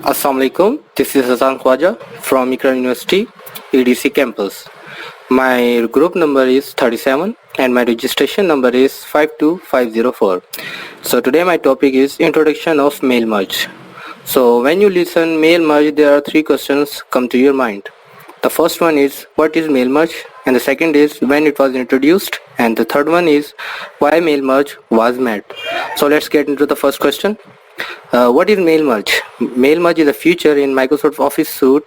Assalamu alaikum. This is Hassan Khwaja from Ikra University, EDC campus. My group number is 37 and my registration number is 52504. So today my topic is introduction of mail merge. So when you listen mail merge, there are three questions come to your mind. The first one is what is mail merge, and the second is when it was introduced, and the third one is why mail merge was made. So let's get into the first question. What is mail merge? Mail merge is a feature in Microsoft Office suite.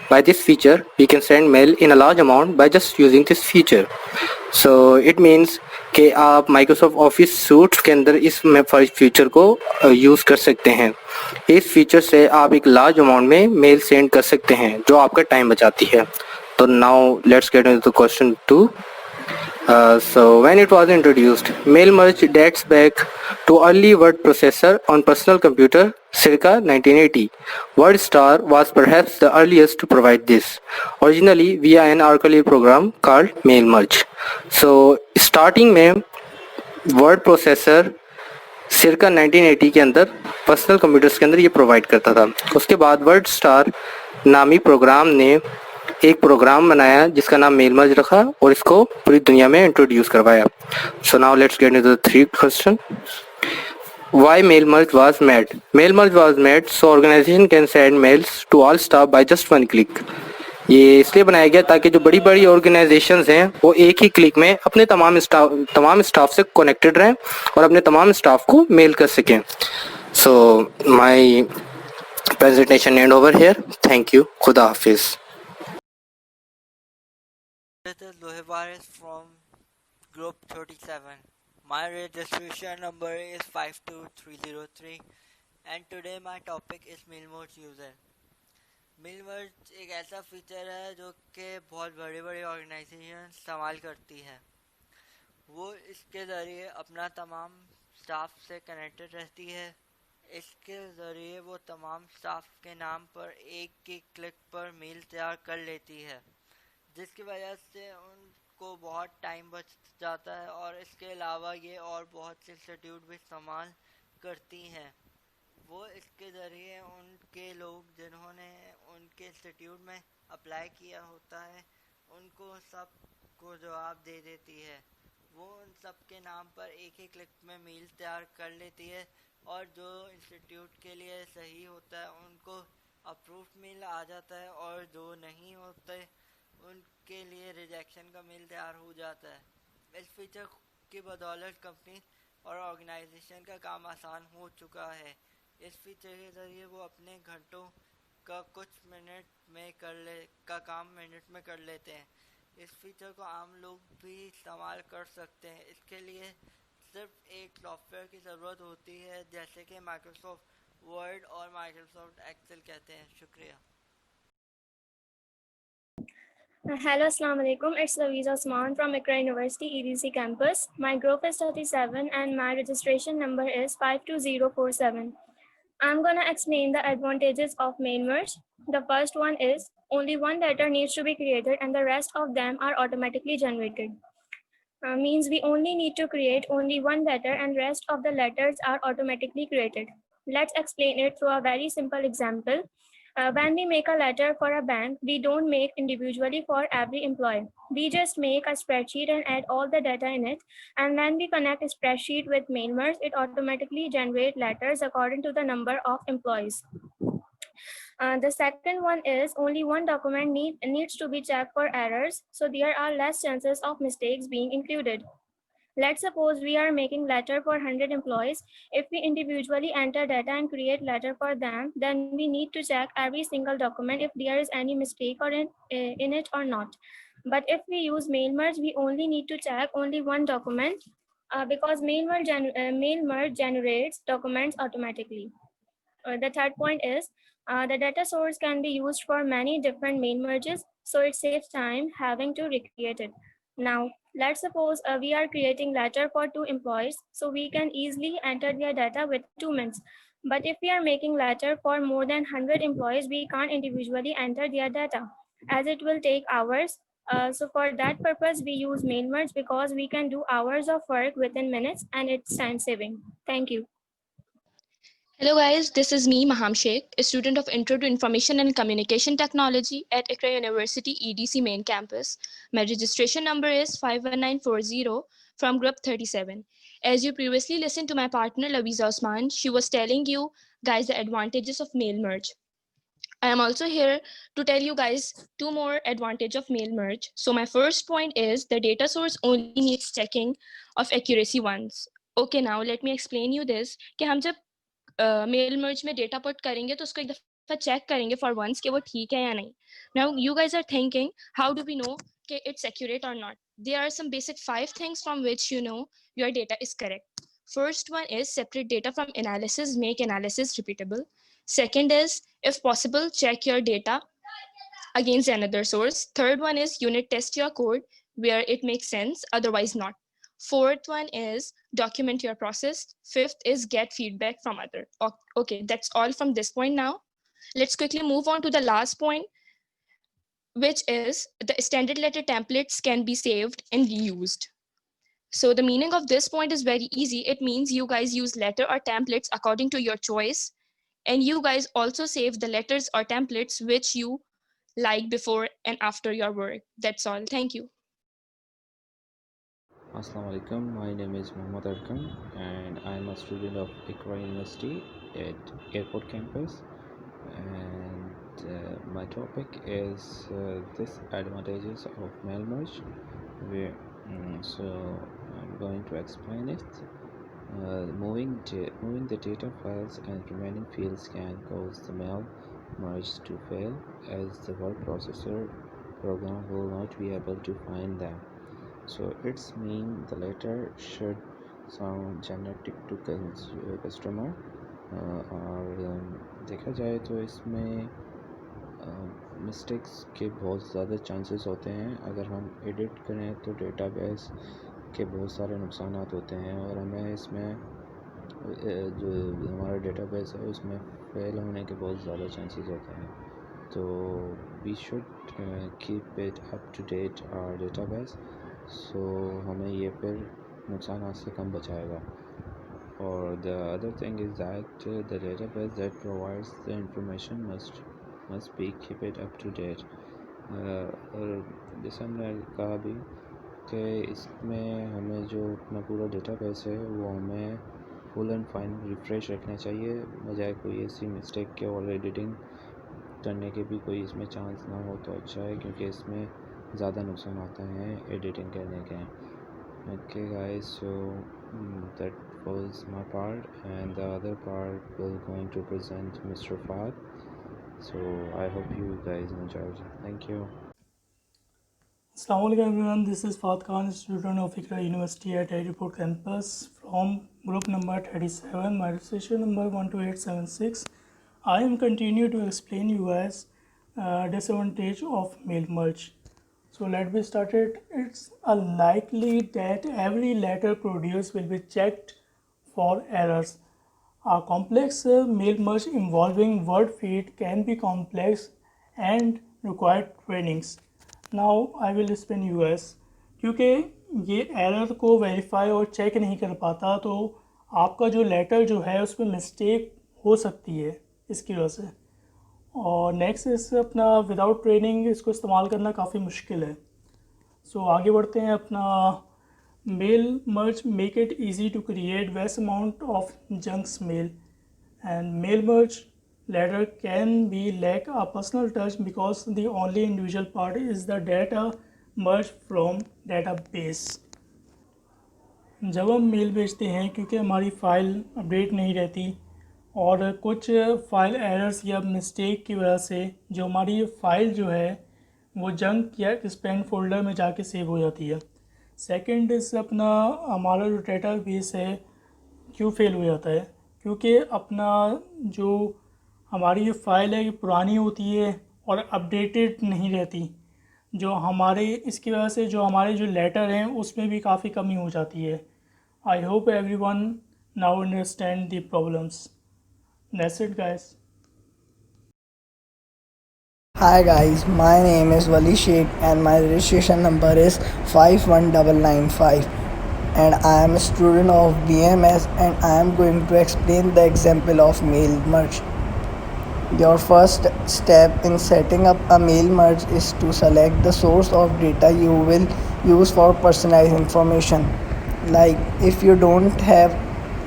By this feature, we can send mail in a large amount by just using this feature. So it means कि आप Microsoft Office Suite के अंदर इस feature को use कर सकते हैं. इस फीचर से आप एक लार्ज अमाउंट में मेल सेंड कर सकते हैं जो आपका टाइम बचाती है. तो now let's get into the question 2. So when it was introduced, mail merge dates back to early word processor on personal computer circa 1980. WordStar was perhaps the earliest to provide this, originally via an archive program called mail merge. So starting में word processor circa 1980 के अंदर personal computers के अंदर ये provide करता था. उसके बाद वर्ड स्टार नामी प्रोग्राम ने एक प्रोग्राम बनाया जिसका नाम मेल मर्ज रखा और इसको पूरी दुनिया में इंट्रोड्यूस करवाया. So now let's get into the three question. Why mail merge was made? Mail merge was made so organization can send mails to all staff by just one click. ये इसलिए बनाया गया ताकि जो बड़ी बड़ी ऑर्गेनाइजेशंस हैं वो एक ही क्लिक में अपने तमाम स्टाफ से कनेक्टेड रहें और अपने तमाम स्टाफ को मेल कर सकें. So my presentation and over here. Thank you. खुदा हाफिज़. This is Lohivaris from group 37. My registration number is 52303 and today my topic is Mailmerge user. Mailmerge एक ऐसा फीचर है जो कि बहुत बड़ी बड़ी ऑर्गेनाइजेशन इस्तेमाल करती है. वो इसके ज़रिए अपना तमाम स्टाफ से कनेक्टेड रहती है. इसके ज़रिए वो तमाम स्टाफ के नाम पर एक ही क्लिक पर मेल तैयार कर लेती है जिसकी वजह से उनको बहुत टाइम बच जाता है और इसके अलावा ये और बहुत से इंस्टीट्यूट भी इस्तेमाल करती हैं. वो इसके ज़रिए उनके लोग जिन्होंने उनके इंस्टीट्यूट में अप्लाई किया होता है उनको सब को जवाब दे देती है. वो उन सब के नाम पर एक ही क्लिक में मेल तैयार कर लेती है और जो इंस्टीट्यूट के लिए सही होता है उनको अप्रूव्ड मेल आ जाता है और जो नहीं होते उनके लिए रिजेक्शन का मेल तैयार हो जाता है. इस फीचर की बदौलत कंपनी और ऑर्गेनाइजेशन का काम आसान हो चुका है. इस फीचर के ज़रिए वो अपने घंटों का कुछ मिनट में काम मिनट में कर लेते हैं. इस फीचर को आम लोग भी इस्तेमाल कर सकते हैं. इसके लिए सिर्फ एक सॉफ्टवेयर की ज़रूरत होती है जैसे कि माइक्रोसॉफ्ट वर्ड और माइक्रोसॉफ्ट एक्सेल कहते हैं. शुक्रिया. Hello, Assalamu alaikum. It's Louise Osman from Ikra University EDC campus. My group is 37 and my registration number is 52047. I'm going to explain the advantages of mail merge. The first one is only one letter needs to be created and the rest of them are automatically generated. Means we only need to create only one letter and rest of the letters are automatically created. Let's explain it through a very simple example. When we make a letter for a bank, we don't make individually for every employee. We just make a spreadsheet and add all the data in it. And when we connect a spreadsheet with MailMerge, it automatically generates letters according to the number of employees. The second one is only one document needs to be checked for errors, so there are less chances of mistakes being included. Let's suppose we are making letter for 100 employees. If we individually enter data and create letter for them, then we need to check every single document if there is any mistake or in it or not. But if we use mail merge, we only need to check only one document because mail merge generates documents automatically. The third point is the data source can be used for many different mail merges, so it saves time having to recreate it. Now, let's suppose we are creating letter for 2 employees, so we can easily enter their data with 2 minutes. But if we are making letter for more than 100 employees, we can't individually enter their data as it will take hours. So for that purpose, we use mail merge because we can do hours of work within minutes and it's time saving. Thank you. Hello guys, this is me, Maham Sheikh, a student of Intro to Information and Communication Technology at Iqra University EDC main campus. My registration number is 51940 from group 37. As you previously listened to my partner Louise Osman, she was telling you guys the advantages of mail merge. I am also here to tell you guys two more advantage of mail merge. So my first point is the data source only needs checking of accuracy once. Okay, now let me explain you this कि हम जब mail merge में data put करेंगे तो उसको एक दफा check करेंगे फॉर वंस कि वो ठीक है या नहीं now you guys are thinking how do we know कि इट्स एक्यूरेट और not there are some basic 5 things from which you know your data is correct. First one is separate data from analysis, make analysis repeatable. Second is if possible check your data against another source. Third one is unit test your code where it makes sense, otherwise not. Fourth one is document your process. Fifth is get feedback from other. Okay, that's all from this point now. Let's quickly move on to the last point, which is the standard letter templates can be saved and reused. So the meaning of this point is very easy. It means you guys use letter or templates according to your choice. And you guys also save the letters or templates which you like before and after your work. That's all. Thank you. Assalamu alaikum. My name is Muhammad Arkam and I am a student of Iqra University at Airport Campus. And my topic is disadvantages of mail merge. So I'm going to explain it. Moving the data files and remaining fields can cause the mail merge to fail, as the word processor program will not be able to find them. So it's mean the letter should sound generic to customer. और देखा जाए तो इसमें mistakes के बहुत ज़्यादा chances होते हैं. अगर हम एडिट करें तो डेटाबेस के बहुत सारे नुकसान होते हैं और हमें इसमें जो हमारा डेटाबेस है उसमें फेल होने के बहुत ज़्यादा चांसेस होते हैं. तो we should keep it up to date our database. So हमें ये फिर नुकसान से कम बचाएगा. Or the other thing is that the database that provides the information must be keep it up to date. और जैसे हमने कहा भी कि इसमें हमें जो अपना पूरा डेटाबेस है वो हमें फुल एंड फाइन रिफ्रेश रखना चाहिए, बजाय कोई ऐसी मिस्टेक के और एडिटिंग करने के भी कोई इसमें चांस ना हो तो अच्छा है, क्योंकि इसमें ज़्यादा नुकसान आता है एडिटिंग करने के. Okay guys, so that was my part and the other part will going to present Mr. Fahd. So I hope you guys enjoyed. Thank you. Assalamualaikum everyone, this is Fahd Khan, student of Iqra University at Airport Campus from group number 37, my registration number 12876. I am continue to explain you guys disadvantage of mail merge. So let me start it. It's unlikely that every letter produced will be checked for errors. A complex mail merge involving word feed can be complex and require trainings. Now I will explain you guys. क्योंकि ये error को verify और check नहीं कर पाता तो आपका जो लेटर जो है उसमें मिस्टेक हो सकती है इसकी वजह से. और नेक्स्ट इस अपना विदाउट ट्रेनिंग इसको इस्तेमाल करना काफ़ी मुश्किल है. सो आगे बढ़ते हैं. अपना mail merge make it easy to create waste amount of junks mail and mail merge letter can be lack a personal touch because the only individual part is the data merge from database. जब हम mail भेजते हैं क्योंकि हमारी file update नहीं रहती और कुछ फ़ाइल एरर्स या मिस्टेक की वजह से जो हमारी फ़ाइल जो है वो जंक या स्पैम फोल्डर में जाके सेव हो जाती है. सेकंड इस अपना हमारा जो डाटा बेस है क्यों फेल हो जाता है, क्योंकि अपना जो हमारी ये फ़ाइल है ये पुरानी होती है और अपडेटेड नहीं रहती, जो हमारे इसकी वजह से जो हमारे जो लेटर हैं उसमें भी काफ़ी कमी हो जाती है. I hope everyone now understand the problems. That's it guys. Hi guys, my name is Wali Sheikh and my registration number is 51995. and I am a student of BMS, and I am going to explain the example of mail merge. Your first step in setting up a mail merge is to select the source of data you will use for personalized information. Like if you don't have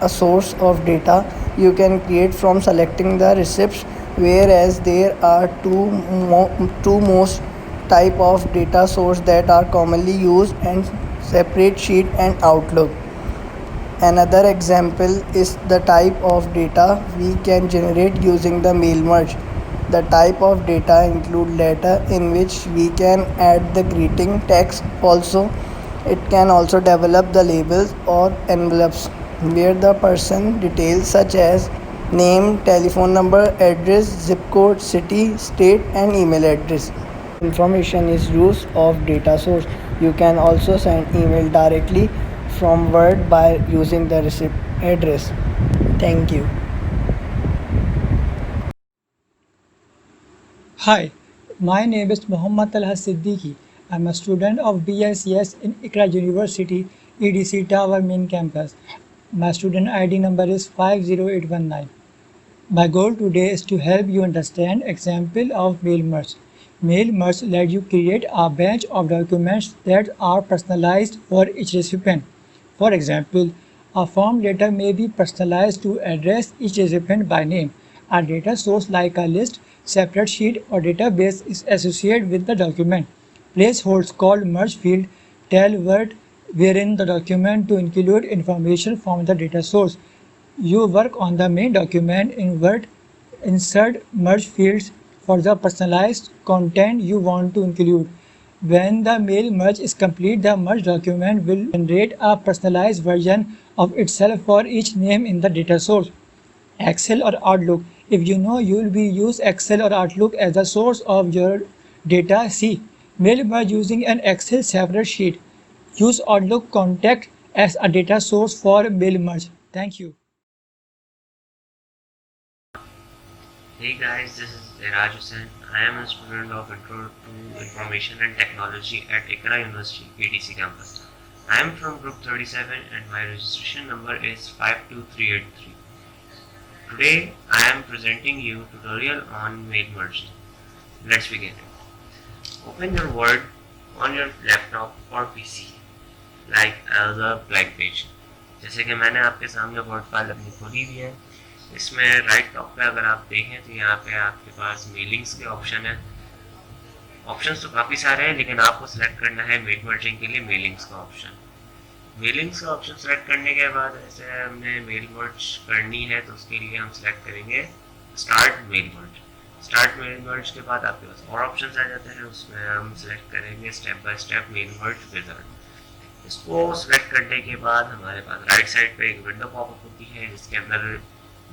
a source of data, you can create from selecting the receipts, whereas there are two most type of data source that are commonly used, and separate sheet and Outlook. Another example is the type of data we can generate using the mail merge. The type of data include letter in which we can add the greeting text. Also, it can also develop the labels or envelopes where the person details such as name, telephone number, address, zip code, city, state and email address. Information is use of data source. You can also send email directly from Word by using the receipt address. Thank you. Hi, my name is Muhammad Talha Siddiqui. I'm a student of BICS in Ikra University, EDC Tower main campus. My student ID number is 50819. My goal today is to help you understand example of mail merge. Mail merge let you create a batch of documents that are personalized for each recipient. For example, a form letter may be personalized to address each recipient by name. A data source like a list, separate sheet, or database is associated with the document. Placeholders called merge field tell Word wherein the document to include information from the data source. You work on the main document in Word, insert merge fields for the personalized content you want to include. When the mail merge is complete, the merge document will generate a personalized version of itself for each name in the data source. Excel or Outlook. If you know you will be use Excel or Outlook as the source of your data, see mail merge using an Excel separate sheet. Use Outlook contact as a data source for mail merge. Thank you. Hey guys, this is Iraj Hussain. I am a student of Intro to Information and Technology at Ikra University, EDC campus. I am from group 37 and my registration number is 52383. Today I am presenting you tutorial on mail merging. Let's begin. Open your Word on your laptop or PC like as a blank page. जैसे कि मैंने आपके सामने word file अपनी खोली हुई है, इसमें राइट टॉप पे अगर आप देखें तो यहाँ पे आपके पास मेलिंग्स के ऑप्शन है। ऑप्शंस तो काफ़ी सारे हैं, लेकिन आपको सिलेक्ट करना है मेल मर्जिंग के लिए मेलिंग्स का ऑप्शन। मेलिंग्स का ऑप्शन सेलेक्ट करने के बाद ऐसे हमने मेल मर्ज करनी है तो उसके लिए हम सिलेक्ट करेंगे start mail merge. Start mail merge के बाद आपके पास और ऑप्शन आ जाते हैं, उसमें हम सिलेक्ट करेंगे step by step mail merge wizard. इसको सिलेक्ट करने के बाद हमारे पास राइट साइड पे एक विंडो पॉपअप होती है जिसके अंदर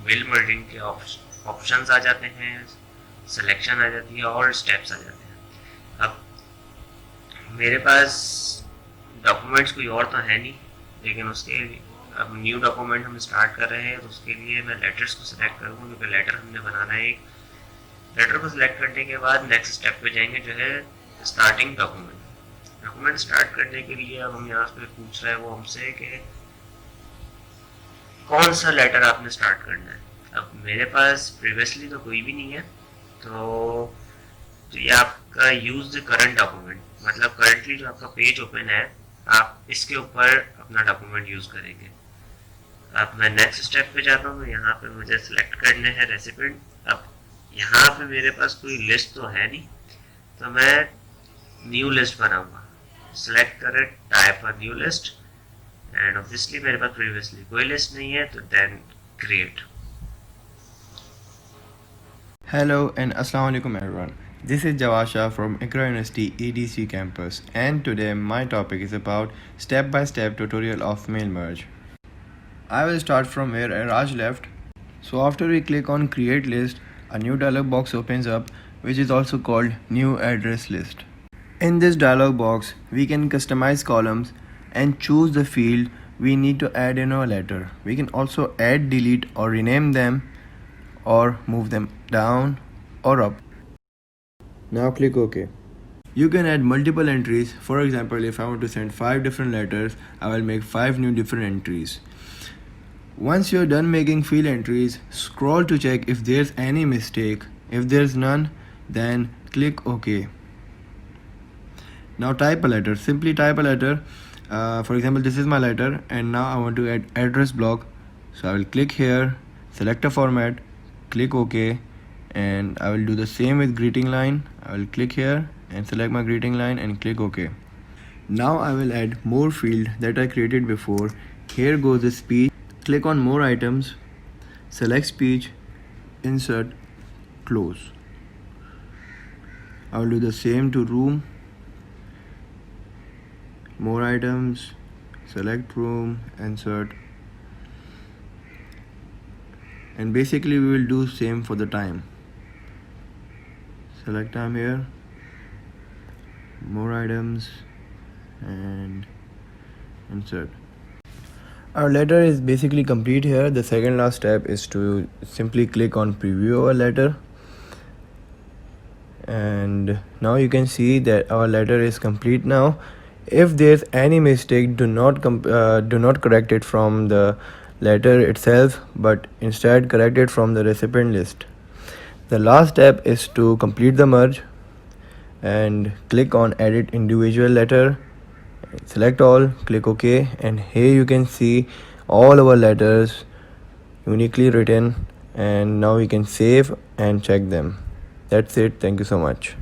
मेल मर्जिंग के ऑप्शंस आ जाते हैं, सिलेक्शन आ जाती है और स्टेप्स आ जाते हैं। अब मेरे पास डॉक्यूमेंट्स कोई और तो है नहीं, लेकिन उसके अब न्यू डॉक्यूमेंट हम स्टार्ट कर रहे हैं तो उसके लिए मैं लेटर्स को सिलेक्ट करूँगा, क्योंकि लेटर हमने बनाना है। एक लेटर को सिलेक्ट करने के बाद नेक्स्ट स्टेप पे जाएंगे जो है स्टार्टिंग डॉक्यूमेंट। डॉक्यूमेंट स्टार्ट करने के लिए अब हम यहाँ पे पूछ रहे हैं वो हमसे कि कौन सा लेटर आपने स्टार्ट करना है। अब मेरे पास प्रीवियसली तो कोई भी नहीं है, तो ये आपका यूज द करंट डॉक्यूमेंट, मतलब करंटली जो आपका पेज ओपन है आप इसके ऊपर अपना डॉक्यूमेंट यूज करेंगे। अब मैं नेक्स्ट स्टेप पे जाता हूँ, यहाँ पे मुझे सिलेक्ट करने हैं रेसिपिएंट। अब यहाँ पे मेरे पास कोई लिस्ट तो है नहीं, तो मैं न्यू लिस्ट बनाऊंगा। सिलेक्ट करें type a new list, and obviously मेरे पास प्रीवियसली कोई लिस्ट नहीं है, तो then create. Hello and Assalamu alaikum everyone. This is Jawasha from Ikra University EDC campus, and today my topic is about step-by-step tutorial of mail merge. I will start from where Raj left. So after we click on create list, a new dialog box opens up, which is also called new address list. In this dialog box, we can customize columns and choose the field we need to add in our letter. We can also add, delete or rename them, or move them down or up. Now click OK. You can add multiple entries. For example, if I want to send 5 different letters, I will make 5 new different entries. Once you're done making field entries, scroll to check if there's any mistake. If there's none, then click OK. Now type a letter. Simply type a letter. For example, this is my letter, and now I want to add address block. So I will click here, select a format, click OK, and I will do the same with greeting line. I will click here and select my greeting line and click OK. Now I will add more field that I created before. Here goes the speech. Click on more items, select speech, insert, close. I will do the same to room, more items, select room, insert, and basically we will do same for the time. Select time here, more items, and insert. Our letter is basically complete here. The second last step is to simply click on preview our letter, and now you can see that our letter is complete now. If there's any mistake, do not correct it from the letter itself, but instead correct it from the recipient list. The last step is to complete the merge and click on edit individual letter, select all, click OK, and here you can see all our letters uniquely written, and now we can save and check them. That's it. Thank you so much.